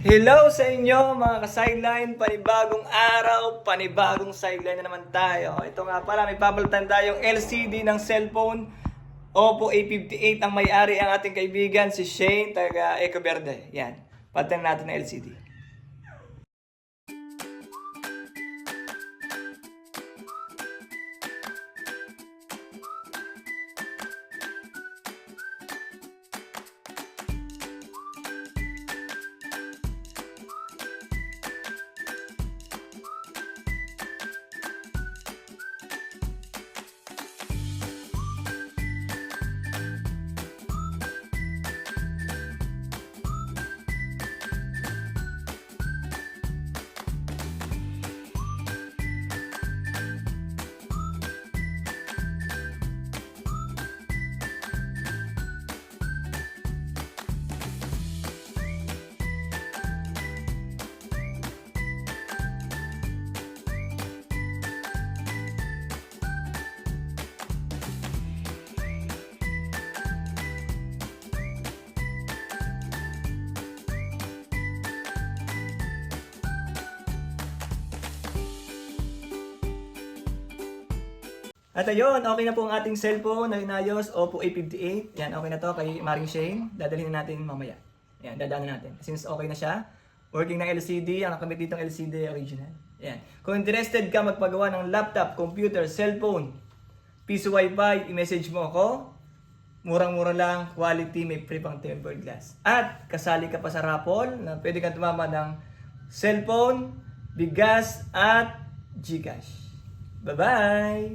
Hello sa inyo mga ka-sideline, panibagong araw, panibagong sideline na naman tayo. Ito nga pala, may papalitan tayong LCD ng cellphone. Oppo A58 ang may-ari ang ating kaibigan, si Shane, taga Ecoverde. Yan, palitan natin ng LCD. At ayun, okay na po ang ating cellphone na inayos, Oppo A58. Yan, okay na to kay Maring Shane. Dadalhin na natin mamaya. Yan, dadaanan natin. Since okay na siya, working ng LCD, ang nakamit ditong LCD original. Yan. Kung interested ka magpagawa ng laptop, computer, cellphone, piso wifi, i-message mo ako. Murang-mura lang, quality, may free pang tempered glass. At kasali ka pa sa raffle na pwede kang tumama ng cellphone, bigas, at Gcash. Bye-bye!